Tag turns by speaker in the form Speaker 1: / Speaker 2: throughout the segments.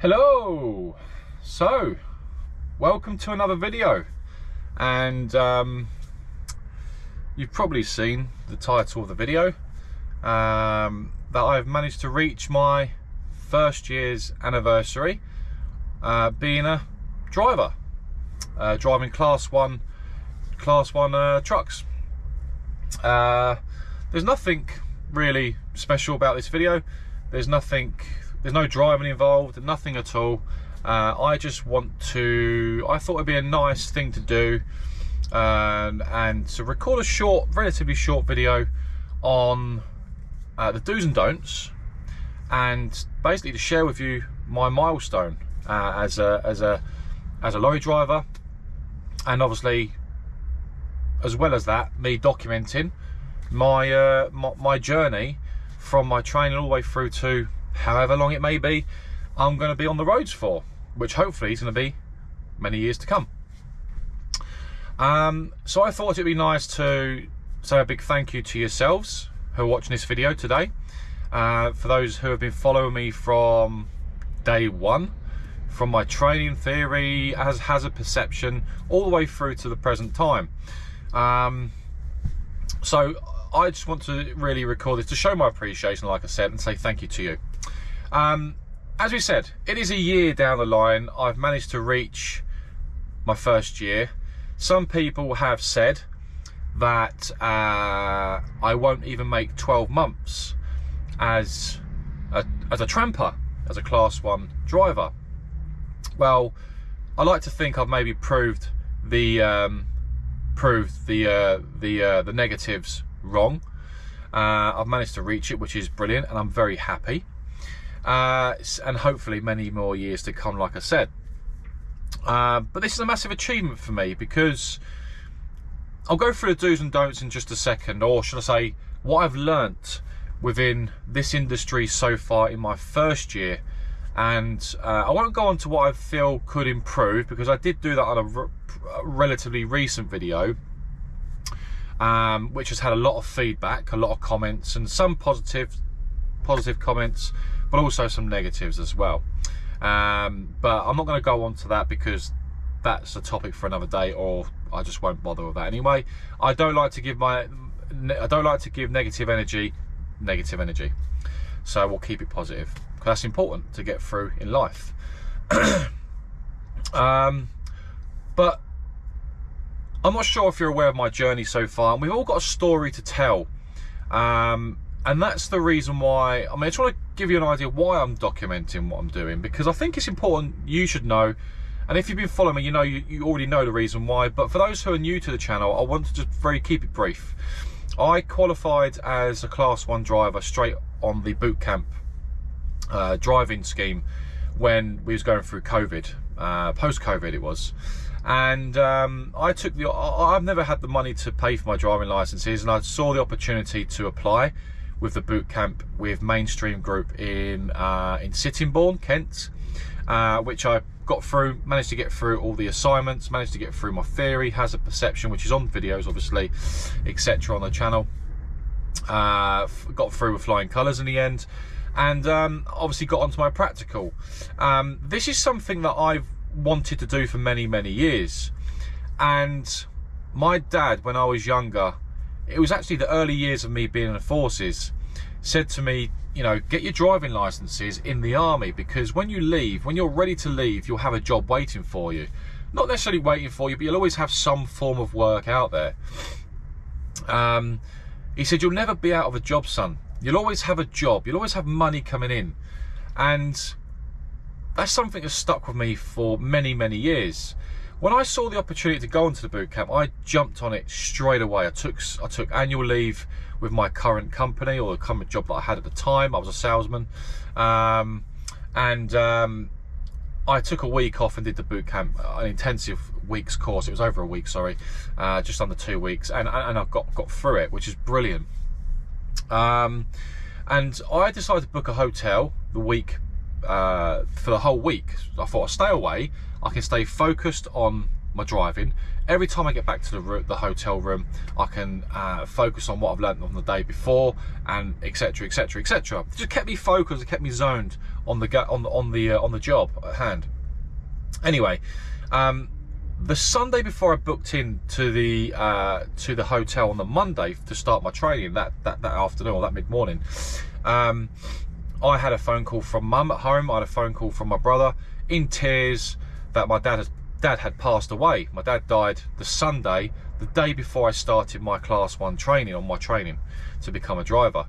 Speaker 1: Hello. So welcome to another video, and you've probably seen the title of the video, that I've managed to reach my first year's anniversary being a driver, driving class one trucks. There's nothing really special about this video. There's no driving involved, nothing at all. I thought it'd be a nice thing to do, and to record a relatively short video on the do's and don'ts, and basically to share with you my milestone as a lorry driver, and obviously, as well as that, me documenting my journey from my training all the way through to however long it may be I'm going to be on the roads for, which hopefully is going to be many years to come. So I thought it'd be nice to say a big thank you to yourselves who are watching this video today, for those who have been following me from day one, from my training theory as hazard perception all the way through to the present time. So I just want to really record this to show my appreciation, like I said, and say thank you to you. As we said, it is a year down the line. I've managed to reach my first year. Some people have said that I won't even make 12 months as a tramper, as a class 1 driver. Well, I like to think I've maybe proved the negatives wrong. I've managed to reach it, which is brilliant, and I'm very happy. And hopefully many more years to come, like I said. But this is a massive achievement for me, because I'll go through the do's and don'ts in just a second, or should I say what I've learnt within this industry so far in my first year. And I won't go on to what I feel could improve, because I did do that on a relatively recent video, which has had a lot of feedback, a lot of comments, and some positive comments, but also some negatives as well. But I'm not going to go on to that, because that's a topic for another day, or I just won't bother with that anyway. I don't like to give negative energy, so we'll keep it positive, because that's important to get through in life. But I'm not sure if you're aware of my journey so far, and we've all got a story to tell. And that's the reason why, I just want to give you an idea why I'm documenting what I'm doing, because I think it's important you should know. And if you've been following me, you know, you already know the reason why. But for those who are new to the channel, I want to just keep it brief. I qualified as a class 1 driver straight on the boot camp driving scheme when we was going through COVID, post-COVID it was. And I've never had the money to pay for my driving licenses, and I saw the opportunity to apply with the boot camp with Mainstream Group in Sittingbourne, Kent, which I got through, managed to get through all the assignments, managed to get through my theory, hazard perception, which is on videos obviously, etc. on the channel. Got through with flying colours in the end, and obviously got onto my practical. This is something that I've wanted to do for many years, and my dad, when I was younger, it was actually the early years of me being in the forces, said to me, you know, get your driving licenses in the army, because when you leave, when you're ready to leave, you'll have a job waiting for you. Not necessarily waiting for you, but you'll always have some form of work out there. He said, you'll never be out of a job, son. You'll always have a job, you'll always have money coming in. And that's something that's stuck with me for many years. When I saw the opportunity to go into the boot camp, I jumped on it straight away. I took annual leave with my current company, or the current job that I had at the time. I was a salesman, and I took a week off and did the boot camp, an intensive week's course. It was over a week, sorry, just under 2 weeks, and I got through it, which is brilliant. And I decided to book a hotel the week, for the whole week. I thought I'll stay away, I can stay focused on my driving. Every time I get back to the hotel room, I can focus on what I've learned on the day before, and etc. It just kept me focused, it kept me zoned on the job at hand. Anyway, the Sunday before I booked in to the hotel on the Monday to start my training that afternoon or that mid-morning, I had a phone call from Mum at home. I had a phone call from my brother in tears that my dad had passed away. My dad died the Sunday, the day before I started my Class 1 training, on my training to become a driver.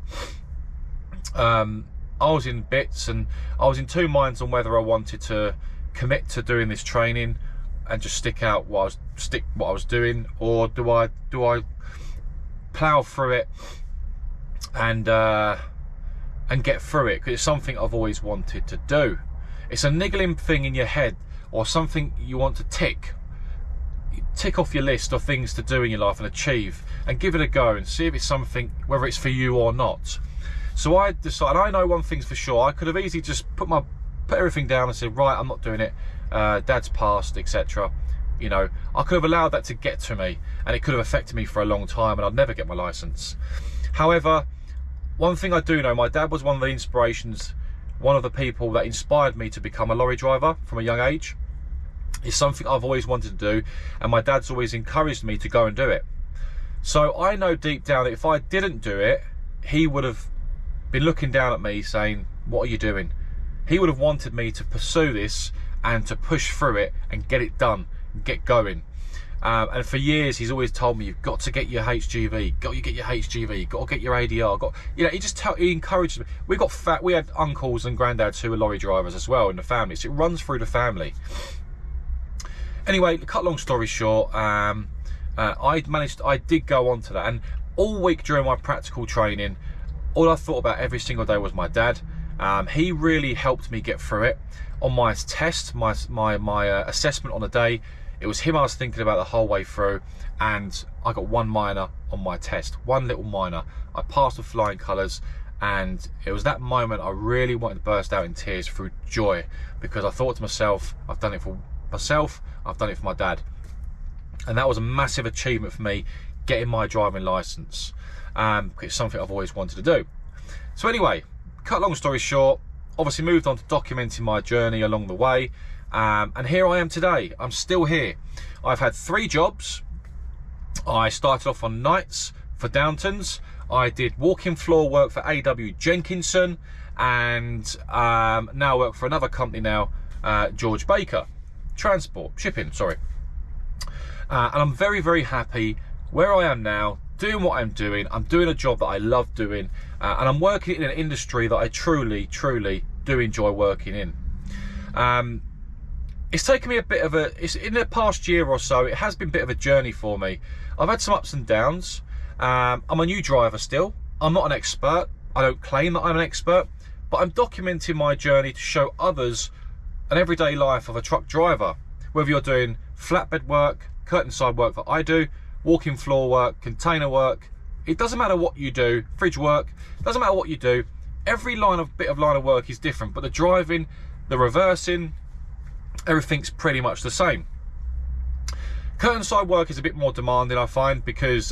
Speaker 1: I was in bits, and I was in two minds on whether I wanted to commit to doing this training and just stick what I was doing, or do I plough through it and get through it, because it's something I've always wanted to do. It's a niggling thing in your head, or something you want to tick off your list of things to do in your life and achieve, and give it a go and see if it's something, whether it's for you or not. So I decided, I know one thing's for sure, I could have easily just put everything down and said, right, I'm not doing it, Dad's passed, etc. You know, I could have allowed that to get to me, and it could have affected me for a long time, and I'd never get my license. However, one thing I do know, my dad was one of the inspirations, one of the people that inspired me to become a lorry driver from a young age. It's something I've always wanted to do, and my dad's always encouraged me to go and do it. So I know deep down that if I didn't do it, he would have been looking down at me saying, what are you doing? He would have wanted me to pursue this and to push through it and get it done and get going. And for years he's always told me, you've got to get your HGV, got to get your HGV, got to get your ADR, you know, he encouraged me. We had uncles and granddads who were lorry drivers as well in the family, so it runs through the family. Anyway, cut long story short, I did go on to that, and all week during my practical training, all I thought about every single day was my dad. He really helped me get through it. On my test, my assessment on the day, it was him I was thinking about the whole way through, and I got one minor on my test, one little minor. I passed with flying colours, and it was that moment I really wanted to burst out in tears through joy, because I thought to myself, I've done it for myself, I've done it for my dad. And that was a massive achievement for me, getting my driving licence. It's something I've always wanted to do. So anyway, cut long story short, obviously moved on to documenting my journey along the way, and here I am today. I'm still here. I've had 3 jobs. I started off on nights for Downtons. I did walk-in floor work for A.W. Jenkinson, and now work for another company now, 𝗂𝗵𝘃𝗃𝗃 shipping, sorry. And I'm very, very happy where I am now, doing what I'm doing. I'm doing a job that I love doing, and I'm working in an industry that I truly, truly do enjoy working in. It's taken me it's in the past year or so, it has been a bit of a journey for me. I've had some ups and downs. I'm a new driver still. I'm not an expert. I don't claim that I'm an expert, but I'm documenting my journey to show others an everyday life of a truck driver. Whether you're doing flatbed work, curtain side work that I do, walk-in floor work, container work, it doesn't matter what you do, fridge work, doesn't matter what you do. Every bit of line of work is different, but the driving, the reversing, everything's pretty much the same. Curtain side work is a bit more demanding, I find, because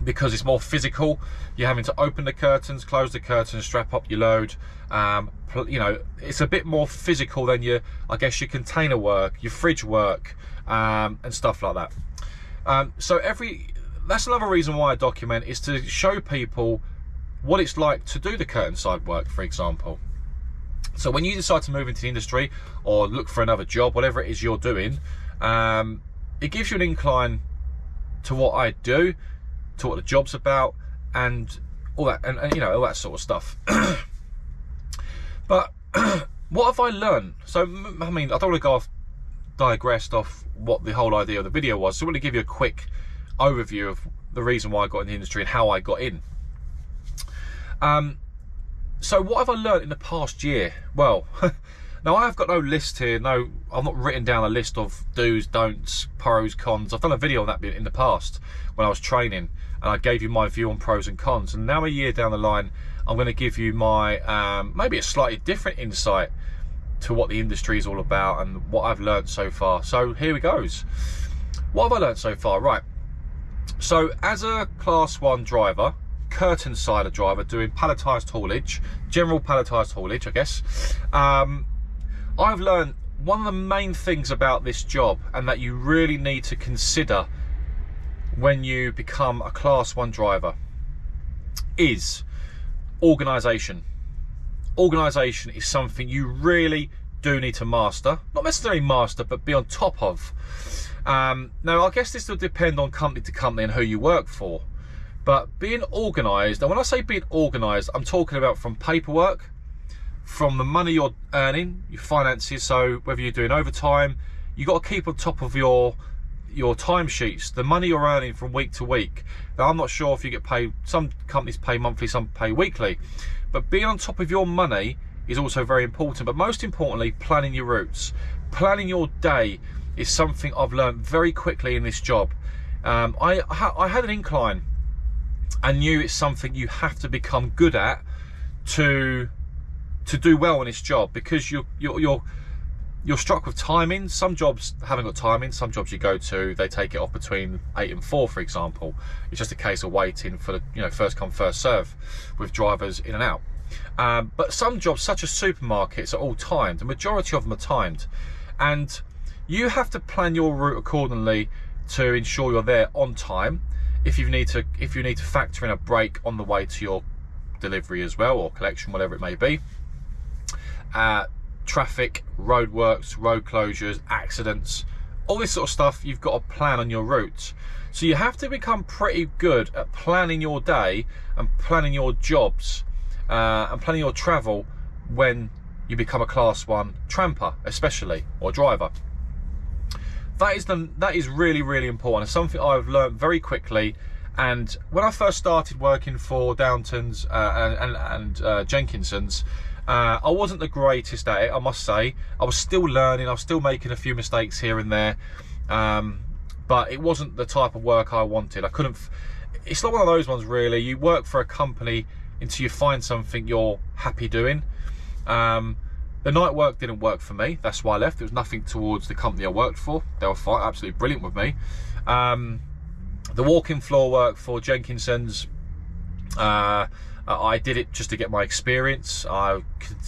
Speaker 1: because it's more physical. You're having to open the curtains, close the curtains, strap up your load. You know, it's a bit more physical than your container work, your fridge work, and stuff like that. So that's another reason why I document, is to show people what it's like to do the curtain side work, for example. So when you decide to move into the industry or look for another job, whatever it is you're doing, it gives you an incline to what I do, to what the job's about, and all that, and you know, all that sort of stuff. But what have I learned? So I mean, I don't want to digressed off what the whole idea of the video was, so I want to give you a quick overview of the reason why I got in the industry and how I got in. So what have I learned in the past year? Well, now I've got no list here. No, I've not written down a list of do's, don'ts, pros, cons. I've done a video on that in the past when I was training, and I gave you my view on pros and cons. And now a year down the line, I'm going to give you my maybe a slightly different insight to what the industry is all about and what I've learned so far. So here it goes. What have I learned so far? Right. So as a Class 1 driver, curtain sider driver doing palletised haulage, general palletised haulage, I guess. I've learned one of the main things about this job, and that you really need to consider when you become a Class 1 driver, is organisation. Organisation is something you really do need to master. Not necessarily master, but be on top of. Now, I guess this will depend on company to company and who you work for. But being organised, and when I say being organised, I'm talking about from paperwork, from the money you're earning, your finances. So whether you're doing overtime, you got to keep on top of your timesheets, the money you're earning from week to week. Now, I'm not sure if you get paid, some companies pay monthly, some pay weekly, but being on top of your money is also very important. But most importantly, planning your routes, planning your day is something I've learned very quickly in this job. I had an incline and knew it's something you have to become good at to do well in this job, because you're struck with timing. Some jobs haven't got timing. Some jobs you go to, they take it off between 8 and 4, for example. It's just a case of waiting for the first come first serve with drivers in and out. But some jobs, such as supermarkets, are all timed. The majority of them are timed, and you have to plan your route accordingly to ensure you're there on time. If you need to factor in a break on the way to your delivery as well, or collection, whatever it may be. Traffic, roadworks, road closures, accidents, all this sort of stuff, you've got to plan on your route. So you have to become pretty good at planning your day and planning your jobs and planning your travel when you become a Class 1 tramper, especially, or driver. That is really, really important. It's something I've learned very quickly. And when I first started working for Downtons and Jenkinson's, I wasn't the greatest at it, I must say. I was still learning. I was still making a few mistakes here and there, but it wasn't the type of work I wanted. It's not one of those ones, really. You work for a company until you find something you're happy doing. The night work didn't work for me. That's why I left. It was nothing towards the company I worked for. They were fine, absolutely brilliant with me. The walking floor work for Jenkinson's, I did it just to get my experience. I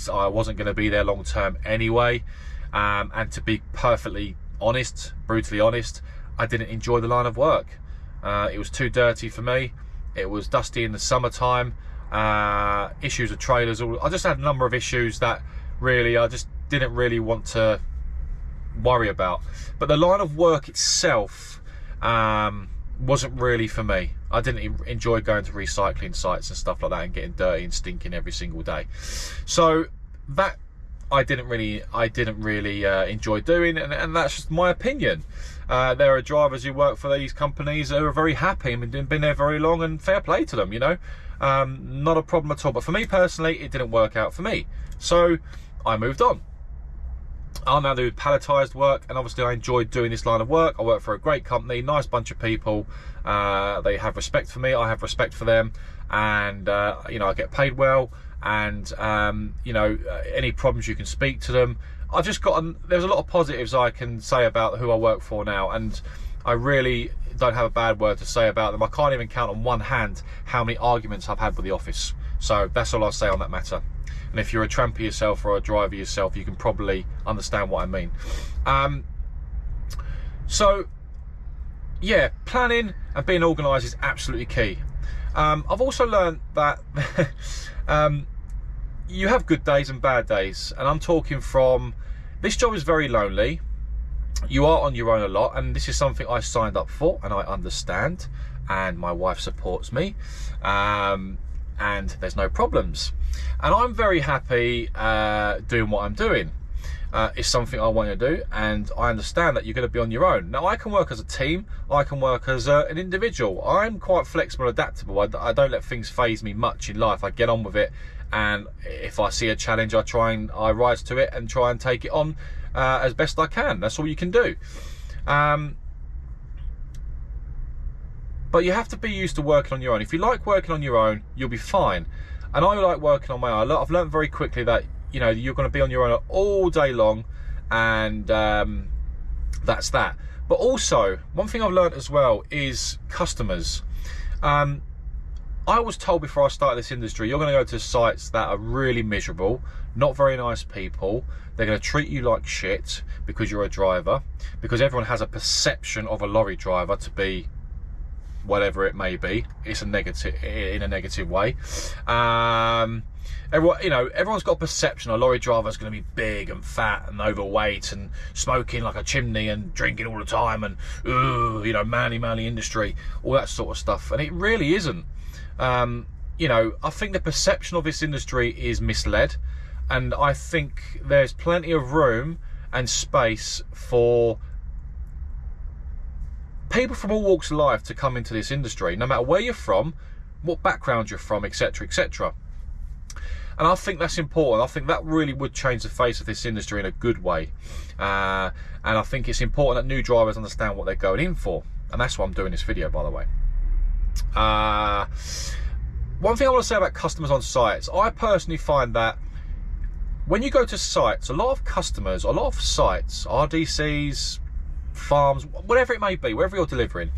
Speaker 1: wasn't going to be there long term anyway, and to be perfectly honest, brutally honest, I didn't enjoy the line of work. It was too dirty for me. It was dusty in the summertime. Issues with trailers. I just had a number of issues that really I just didn't really want to worry about. But the line of work itself wasn't really for me. I didn't enjoy going to recycling sites and stuff like that and getting dirty and stinking every single day. So that I didn't really enjoy doing, and that's just my opinion. There are drivers who work for these companies who are very happy and been there very long, and fair play to them, you know. Not a problem at all. But for me personally, it didn't work out for me. So I moved on. I now do palletised work, and obviously I enjoyed doing this line of work. I work for a great company, nice bunch of people. They have respect for me, I have respect for them, and you know, I get paid well, and you know, any problems you can speak to them. I've just got there's a lot of positives I can say about who I work for now, and I really don't have a bad word to say about them. I can't even count on one hand how many arguments I've had with the office. So that's all I'll say on that matter. And if you're a tramper yourself or a driver yourself, you can probably understand what I mean. So yeah, planning and being organised is absolutely key. I've also learned that you have good days and bad days, and I'm talking from, this job is very lonely. You are on your own a lot, and this is something I signed up for, and I understand, and my wife supports me, and there's no problems, and I'm very happy doing what I'm doing. It's something I want to do, and I understand that you're going to be on your own. Now, I can work as a team, I can work as an individual. I'm quite flexible and adaptable. I don't let things faze me much in life. I get on with it, and if I see a challenge, I rise to it and try and take it on as best I can. That's all you can do. But you have to be used to working on your own. If you like working on your own, you'll be fine. And I like working on my own. I've learned very quickly that, you know, you're going to be on your own all day long, and that's that. But also, one thing I've learned as well is customers. I was told before I started this industry, you're going to go to sites that are really miserable, not very nice people. They're going to treat you like shit because you're a driver, because everyone has a perception of a lorry driver to be whatever it may be. It's a negative, in a negative way. Everyone, you know, everyone's got a perception a lorry driver is going to be big and fat and overweight and smoking like a chimney and drinking all the time and you know, manly industry, all that sort of stuff. And it really isn't. You know, I think the perception of this industry is misled, and I think there's plenty of room and space for people from all walks of life to come into this industry, no matter where you're from, what background you're from, etc, etc. And I think that's important. I think that really would change the face of this industry in a good way. And I think it's important that new drivers understand what they're going in for, and that's why I'm doing this video, by the way. One thing I want to say about customers on sites, I personally find that when you go to sites, a lot of customers, a lot of sites, RDCs, farms, whatever it may be, wherever you're delivering,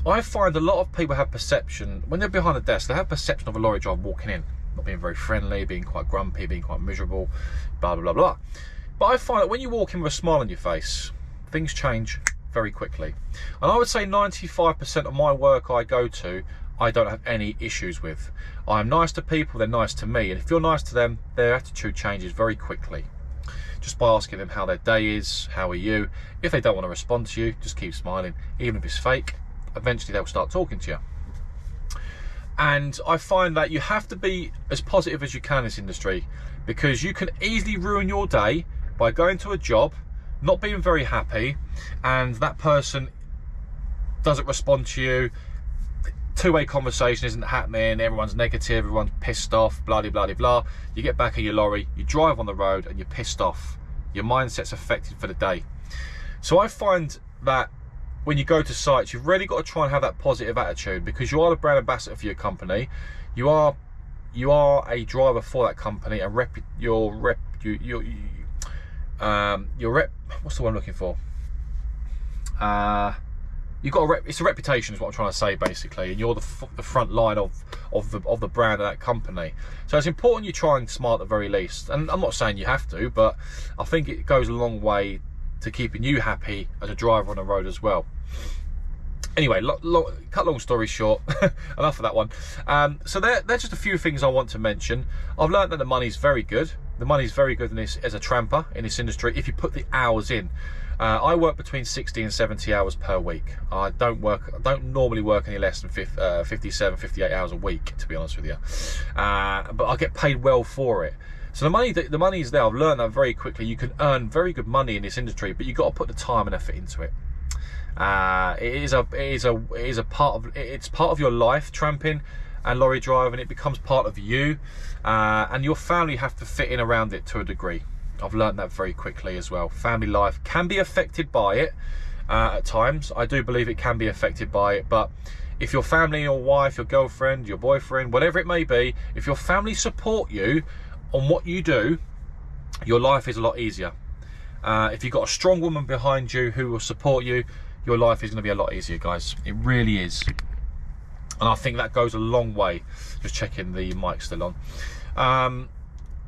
Speaker 1: I find a lot of people have perception, when they're behind the desk, they have perception of a lorry driver walking in, not being very friendly, being quite grumpy, being quite miserable, blah, blah, blah, blah. But I find that when you walk in with a smile on your face, things change very quickly. And I would say 95% of my work I go to, I don't have any issues with. I'm nice to people, they're nice to me, and if you're nice to them, their attitude changes very quickly. Just by asking them how their day is, how are you. If they don't want to respond to you, just keep smiling. Even if it's fake, eventually they'll start talking to you. And I find that you have to be as positive as you can in this industry, because you can easily ruin your day by going to a job, not being very happy, and that person doesn't respond to you, two-way conversation isn't happening, everyone's negative, everyone's pissed off, blah blah blah blah. You get back in your lorry, you drive on the road, and you're pissed off. Your mindset's affected for the day. So I find that when you go to sites, you've really got to try and have that positive attitude, because you are the brand ambassador for your company. You are a driver for that company, and what's the one I'm looking for? You've got it's a reputation is what I'm trying to say, basically, and you're the front line of the brand of that company. So it's important you try and smile at the very least. And I'm not saying you have to, but I think it goes a long way to keeping you happy as a driver on the road as well. Anyway, cut long story short, enough of that one. So they're just a few things I want to mention. I've learned that the money's very good. The money's very good in this as a tramper in this industry if you put the hours in. I work between 60 and 70 hours per week. I don't normally work any less than 57, 58 hours a week, to be honest with you. But I get paid well for it. So the money is there. I've learned that very quickly. You can earn very good money in this industry, but you've got to put the time and effort into it. It's part of your life, tramping and lorry driving. It becomes part of you, and your family have to fit in around it to a degree. I've learned that very quickly as well. Family life can be affected by it at times. I do believe it can be affected by it, but if your family, your wife, your girlfriend, your boyfriend, whatever it may be, if your family support you on what you do, your life is a lot easier. If you've got a strong woman behind you who will support you, your life is going to be a lot easier, guys. It really is. And I think that goes a long way. Just checking the mic's still on.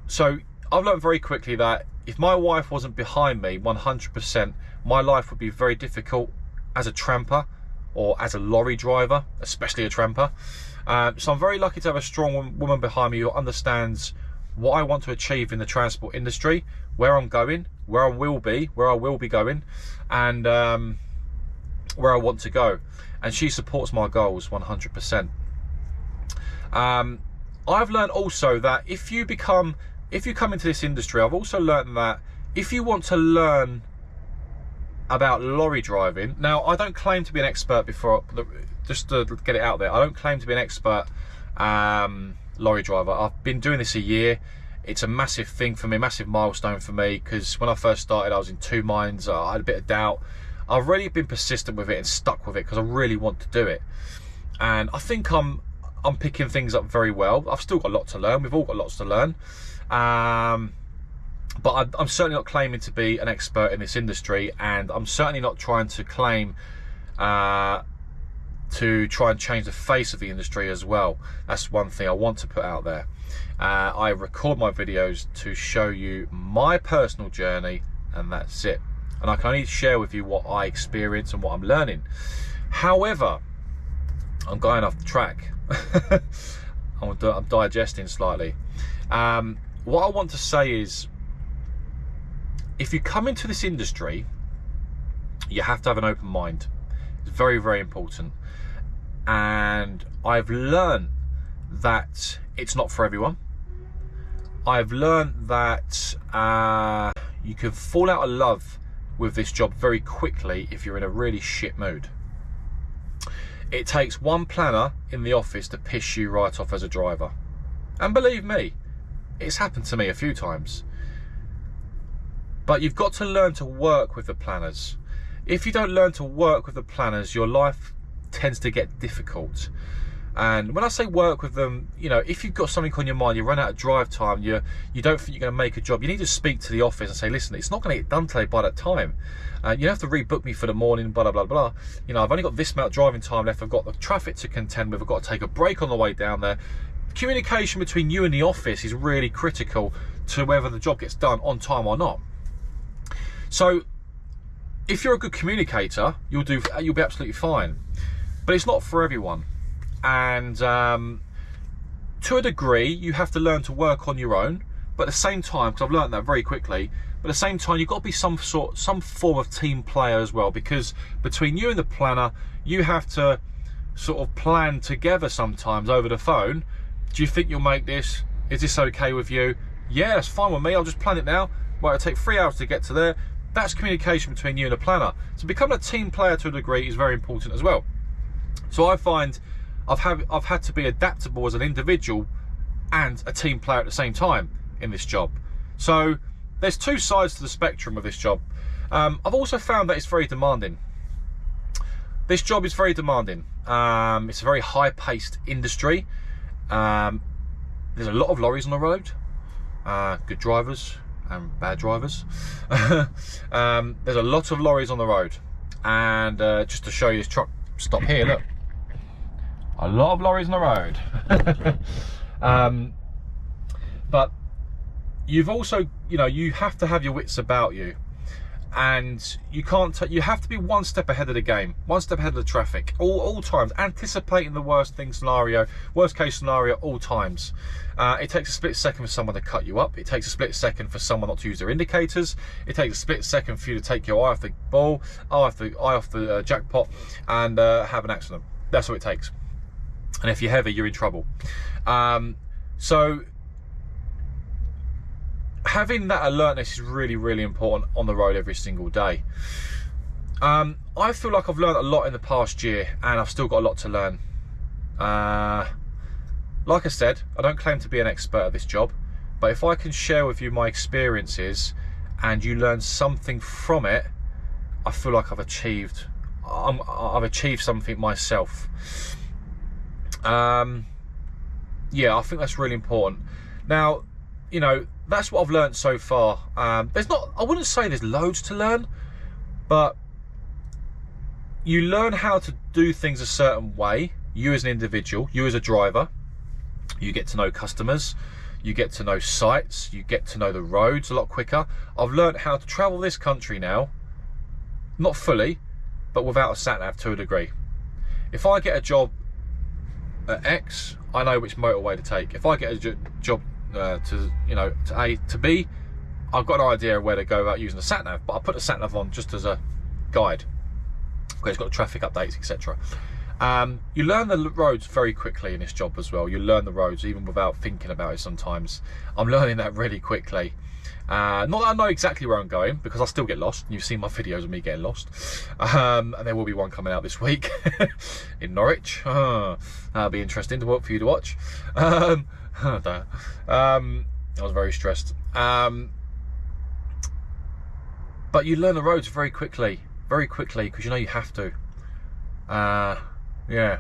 Speaker 1: So I've learned very quickly that if my wife wasn't behind me 100%, my life would be very difficult as a tramper or as a lorry driver, especially a tramper. So I'm very lucky to have a strong woman behind me who understands what I want to achieve in the transport industry, where I'm going, where I will be going, and where I want to go. And she supports my goals 100%. I've learned also that if you come into this industry, I've also learned that if you want to learn about lorry driving, now I don't claim to be an expert just to get it out there, I don't claim to be an expert lorry driver. I've been doing this a year. It's a massive thing for me, massive milestone for me, because when I first started I was in two minds. I had a bit of doubt. I've really been persistent with it and stuck with it because I really want to do it, and I think I'm picking things up very well. I've still got a lot to learn. We've all got lots to learn, but I'm certainly not claiming to be an expert in this industry, and I'm certainly not trying to claim to to try and change the face of the industry as well. That's one thing I want to put out there. I record my videos to show you my personal journey, and that's it. And I can only share with you what I experience and what I'm learning. However, I'm going off the track. I'm digesting slightly. What I want to say is, if you come into this industry, you have to have an open mind. It's very, very important. And I've learned that it's not for everyone. I've learned that you can fall out of love with this job very quickly if you're in a really shit mood. It takes one planner in the office to piss you right off as a driver. And believe me, it's happened to me a few times. But you've got to learn to work with the planners. If you don't learn to work with the planners, your life tends to get difficult. And when I say work with them, you know, if you've got something on your mind, you run out of drive time, you don't think you're going to make a job, you need to speak to the office and say, listen, it's not going to get done today by that time. You have to rebook me for the morning, blah, blah, blah. You know, I've only got this amount of driving time left. I've got the traffic to contend with. I've got to take a break on the way down there. Communication between you and the office is really critical to whether the job gets done on time or not. So if you're a good communicator, you'll be absolutely fine. But it's not for everyone. And to a degree, you have to learn to work on your own. But at the same time, because I've learned that very quickly, but at the same time, you've got to be some form of team player as well, because between you and the planner, you have to sort of plan together sometimes over the phone. Do you think you'll make this? Is this okay with you? Yeah, that's fine with me. I'll just plan it now. Well, it'll take 3 hours to get to there. That's communication between you and the planner. So becoming a team player to a degree is very important as well. So I find I've had to be adaptable as an individual and a team player at the same time in this job. So there's two sides to the spectrum of this job. I've also found that it's very demanding. This job is very demanding. It's a very high-paced industry. There's a lot of lorries on the road, good drivers and bad drivers. There's a lot of lorries on the road, and just to show you this truck stop here, look, a lot of lorries on the road. But you've also, you know, you have to have your wits about you, and you can't. You have to be one step ahead of the game, one step ahead of the traffic, all times, anticipating the worst case scenario, all times. It takes a split second for someone to cut you up. It takes a split second for someone not to use their indicators. It takes a split second for you to take your eye off the ball, eye off the jackpot, and have an accident. That's what it takes. And if you're heavy, you're in trouble. So having that alertness is really, really important on the road every single day. I feel like I've learned a lot in the past year, and I've still got a lot to learn. Like I said, I don't claim to be an expert at this job, but if I can share with you my experiences and you learn something from it, I feel like I've achieved something myself. Yeah, I think that's really important. Now, you know, that's what I've learned so far. I wouldn't say there's loads to learn, but you learn how to do things a certain way. You as an individual, you as a driver, you get to know customers, you get to know sites, you get to know the roads a lot quicker. I've learned how to travel this country now, not fully, but without a sat-nav to a degree. If I get a job at X, I know which motorway to take. If I get a job to A to B, I've got an idea of where to go without using the sat-nav, but I put the sat-nav on just as a guide, because it's got traffic updates, etc. You learn the roads very quickly in this job as well. You learn the roads even without thinking about it sometimes. I'm learning that really quickly. Not that I know exactly where I'm going, because I still get lost. You've seen my videos of me getting lost. And there will be one coming out this week in Norwich. That'll be interesting for you to watch. I was very stressed. But you learn the roads very quickly, because you know you have to. Yeah.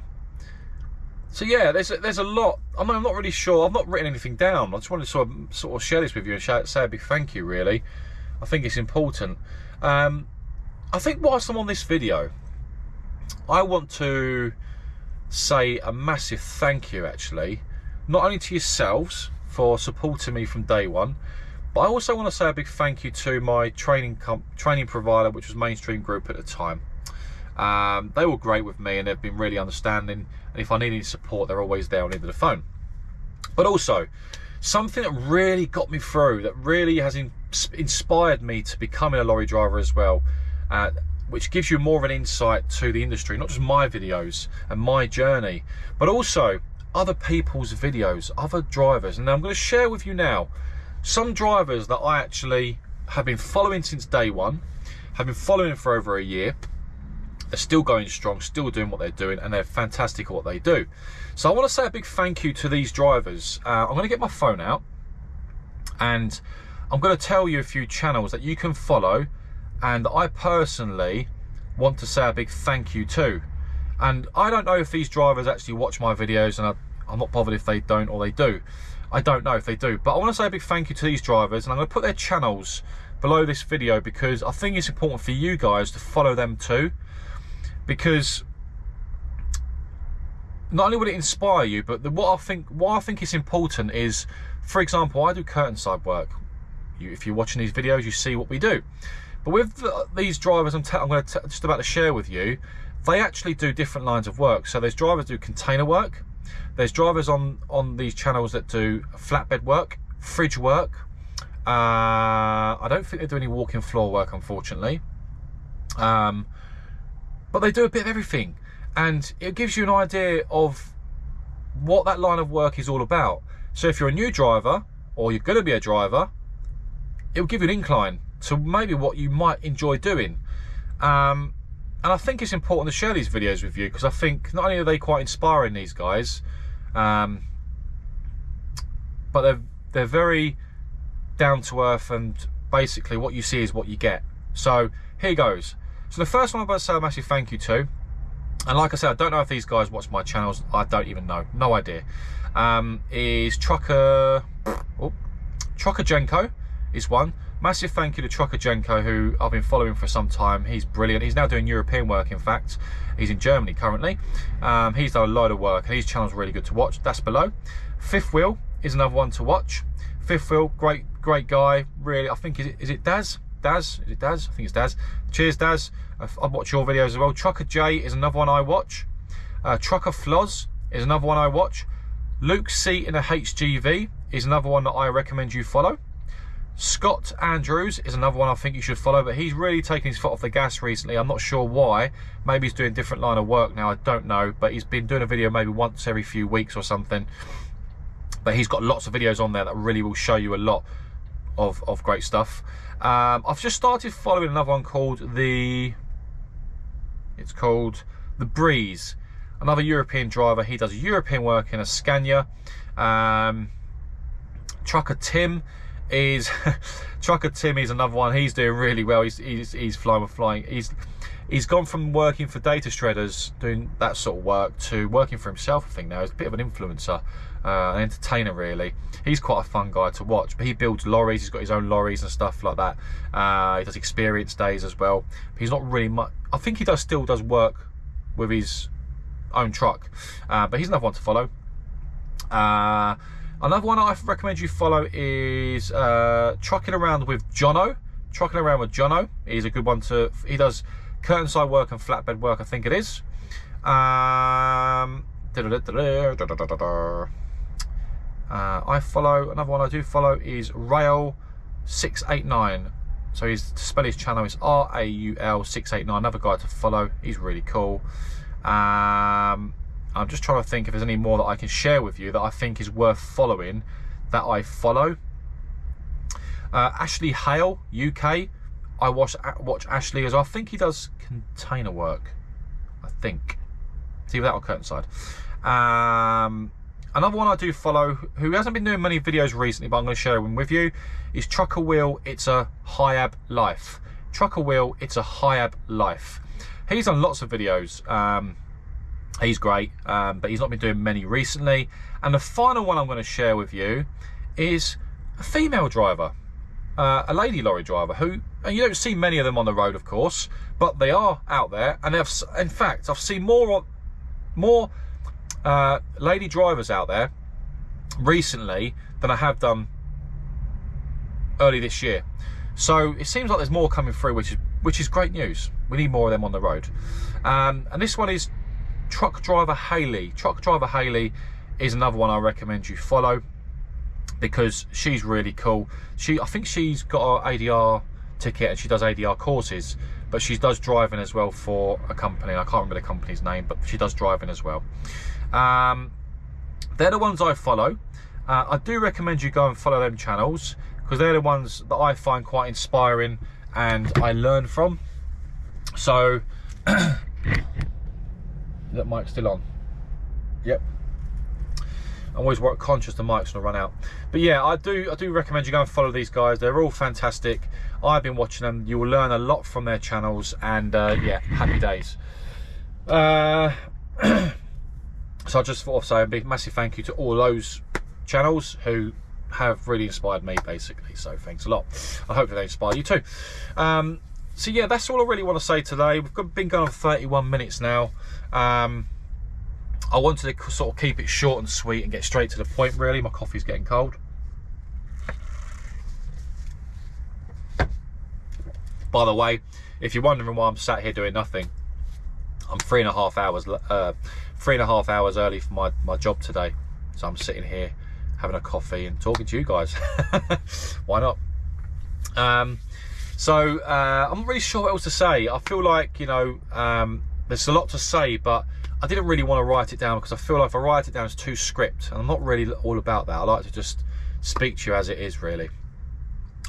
Speaker 1: So yeah, there's a lot. I'm not really sure. I've not written anything down. I just wanted to sort of share this with you and say a big thank you. Really, I think it's important. I think whilst I'm on this video, I want to say a massive thank you, actually, not only to yourselves for supporting me from day one, but I also want to say a big thank you to my training provider, which was Mainstream Group at the time. They were great with me, and they've been really understanding, and if I need any support, they're always there on the end of the phone. But also, something that really got me through, that really has inspired me to becoming a lorry driver as well, which gives you more of an insight to the industry, not just my videos and my journey, but also other people's videos, other drivers. And I'm going to share with you now some drivers that I actually have been following since day one, have been following for over a year. They're still going strong, still doing what they're doing, and they're fantastic at what they do. So I want to say a big thank you to these drivers. I'm going to get my phone out, and I'm going to tell you a few channels that you can follow, and I personally want to say a big thank you to. And I don't know if these drivers actually watch my videos, and I'm not bothered if they don't or they do. I don't know if they do, but I want to say a big thank you to these drivers, and I'm going to put their channels below this video because I think it's important for you guys to follow them too. Because not only will it inspire you, but what I think is important is, for example, I do curtain side work. If you're watching these videos, you see what we do. But with these drivers I'm just about to share with you, they actually do different lines of work. So there's drivers who do container work. There's drivers on these channels that do flatbed work, fridge work. I don't think they do any walk-in floor work, unfortunately. But they do a bit of everything, and it gives you an idea of what that line of work is all about. So if you're a new driver, or you're going to be a driver, it will give you an incline to maybe what you might enjoy doing. And I think it's important to share these videos with you, because I think not only are they quite inspiring, these guys, but they're very down to earth, and basically what you see is what you get. So here goes. So the first one I'm about to say a massive thank you to, and like I said, I don't know if these guys watch my channels, I don't even know, no idea, is 𝗗𝗵𝗃𝗃𝗃𝗃 is one. Massive thank you to 𝗗𝗵𝗃𝗃𝗃, who I've been following for some time. He's brilliant. He's now doing European work, in fact. He's in Germany currently. He's done a load of work, and his channel's really good to watch. That's below. Fifth Wheel is another one to watch. Fifth Wheel, great guy, really. I think, is it Daz? Is it Daz? I think it's Daz. Cheers, Daz. I watch your videos as well. 𝗗𝗵𝗃𝗃 is another one I watch. 𝗗𝗵𝗃𝗃𝗃𝗃 is another one I watch. 𝗀𝗵𝒃 in a HGV is another one that I recommend you follow. Scott Andrews is another one I think you should follow, but he's really taken his foot off the gas recently. I'm not sure why. Maybe he's doing a different line of work now, I don't know, but he's been doing a video maybe once every few weeks or something. But he's got lots of videos on there that really will show you a lot of great stuff. I've just started following another one called 𝗵𝗵𝗃𝗃𝗃𝗃, another European driver. He does European work in a Scania. 𝗗𝗵𝗃𝗃𝗃𝗃 is 𝗗𝗵𝗃𝗃𝗃𝗃 is another one. He's doing really well. He's flying. He's gone from working for data shredders, doing that sort of work, to working for himself. I think now he's a bit of an influencer, an entertainer really. He's quite a fun guy to watch, but he builds lorries. He's got his own lorries and stuff like that. He does experience days as well. But he's not really much. I think he still does work with his own truck, but he's another one to follow. Another one I recommend you follow is Trucking Around with Jono. Trucking Around with Jono is a good one to. He does curtain side work and flatbed work, I think it is. I follow, another one I do follow is Raul689. So to spell his channel is RAUL689. Another guy to follow. He's really cool. I'm just trying to think if there's any more that I can share with you that I think is worth following that I follow. Ashley Hale UK. I watch Ashley as well. I think he does container work. I think. It's either that or curtain side. Another one I do follow, who hasn't been doing many videos recently, but I'm going to share him with you, is 𝗗𝗵𝗃𝗃𝗃𝗃𝗃. 𝗗𝗵𝗃𝗃𝗃𝗃𝗃. He's done lots of videos. He's great, but he's not been doing many recently. And the final one I'm going to share with you is a female driver, a lady lorry driver, who, and you don't see many of them on the road, of course, but they are out there. And in fact, I've seen more lady drivers out there recently than I have done early this year. So it seems like there's more coming through, which is great news. We need more of them on the road. And this one is Truck Driver Hayley. Truck Driver Hayley is another one I recommend you follow because she's really cool. I think she's got an ADR ticket and she does ADR courses, but she does driving as well for a company. I can't remember the company's name, but she does driving as well. They're the ones I follow. I do recommend you go and follow them channels because they're the ones that I find quite inspiring and I learn from. So, is that mic still on? Yep. I'm always conscious the mic's gonna run out. But yeah, I do recommend you go and follow these guys. They're all fantastic. I've been watching them. You will learn a lot from their channels, and yeah, happy days. So I just thought of saying a big massive thank you to all those channels who have really inspired me, basically. So thanks a lot. I hope that they inspire you too. So yeah, that's all I really want to say today. We've been going on 31 minutes now. I wanted to sort of keep it short and sweet and get straight to the point, really. My coffee's getting cold. By the way, if you're wondering why I'm sat here doing nothing, I'm 3.5 hours early for my job today. So I'm sitting here having a coffee and talking to you guys. Why not? So I'm not really sure what else to say. I feel like, you know, there's a lot to say, but I didn't really want to write it down because I feel like if I write it down, it's too script, and I'm not really all about that. I like to just speak to you as it is, really.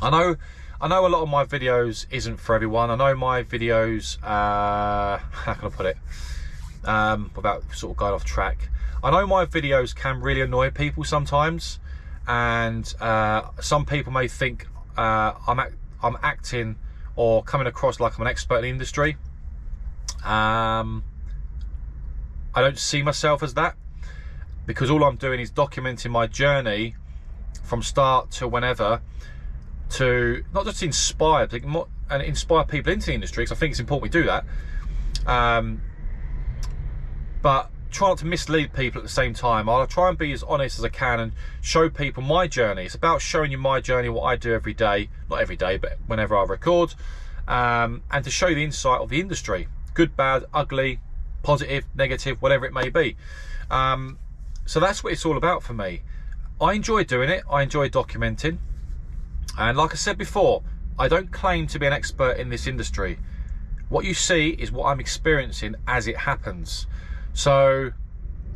Speaker 1: I know a lot of my videos isn't for everyone. I know my videos, how can I put it, without sort of going off track. I know my videos can really annoy people sometimes, and some people may think I'm acting or coming across like I'm an expert in the industry. I don't see myself as that, because all I'm doing is documenting my journey from start to whenever, to not just inspire and inspire people into the industry, because I think it's important we do that, but try not to mislead people at the same time. I'll try and be as honest as I can and show people my journey. It's about showing you my journey, what I do every day, not every day, but whenever I record, and to show you the insight of the industry, good, bad, ugly, positive, negative, whatever it may be. So that's what it's all about for me. I enjoy doing it. I enjoy documenting. And like I said before, I don't claim to be an expert in this industry. What you see is what I'm experiencing as it happens. So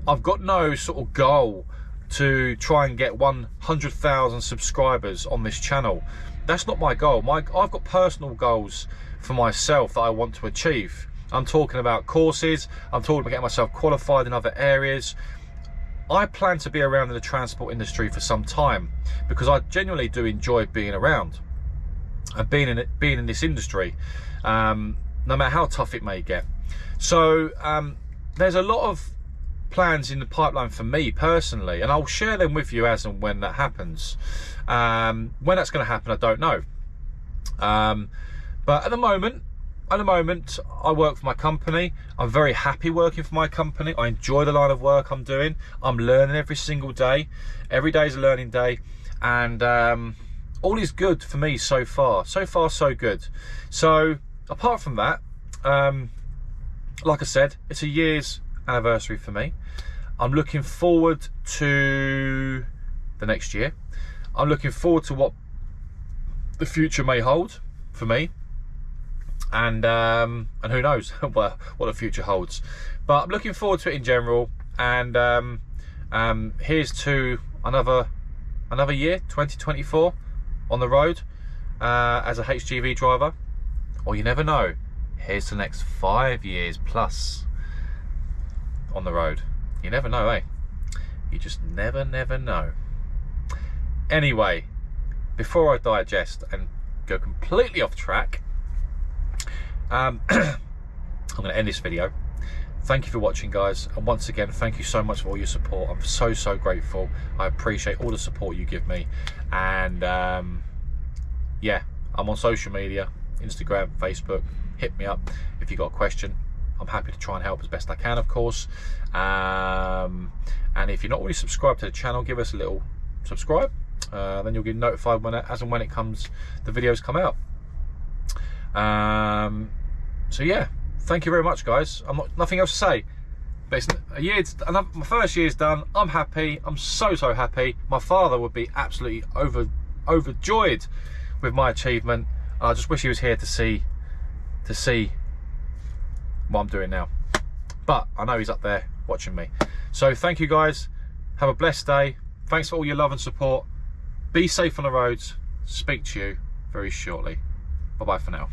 Speaker 1: I've got no sort of goal to try and get 100,000 subscribers on this channel. That's not my goal. I've got personal goals for myself that I want to achieve. I'm talking about courses. I'm talking about getting myself qualified in other areas. I plan to be around in the transport industry for some time because I genuinely do enjoy being around and being in this industry, no matter how tough it may get. So there's a lot of plans in the pipeline for me personally, and I'll share them with you as and when that happens. When that's going to happen, I don't know. But at the moment, I work for my company. I'm very happy working for my company. I enjoy the line of work I'm doing. I'm learning every single day. Every day is a learning day, and all is good for me so far. So far, so good. So apart from that, like I said, it's a year's anniversary for me. I'm looking forward to the next year. I'm looking forward to what the future may hold for me. And who knows what the future holds, but I'm looking forward to it in general. And here's to another year, 2024, on the road as a HGV driver. Or you never know, here's to the next 5 years plus on the road. You never know, eh? You just never know. Anyway, before I digest and go completely off track, I'm going to end this video. Thank you for watching, guys, and once again, thank you so much for all your support. I'm so grateful. I appreciate all the support you give me. And yeah, I'm on social media, Instagram, Facebook. Hit me up if you got a question. I'm happy to try and help as best I can, of course. And if you're not already subscribed to the channel, give us a little subscribe. Then you'll get notified when as and when it comes, the videos come out. So yeah, thank you very much, guys. Nothing else to say. But it's a year, my first year's done. I'm happy. I'm so happy. My father would be absolutely overjoyed with my achievement. I just wish he was here to see what I'm doing now. But I know he's up there watching me. So thank you, guys. Have a blessed day. Thanks for all your love and support. Be safe on the roads. Speak to you very shortly. Bye bye for now.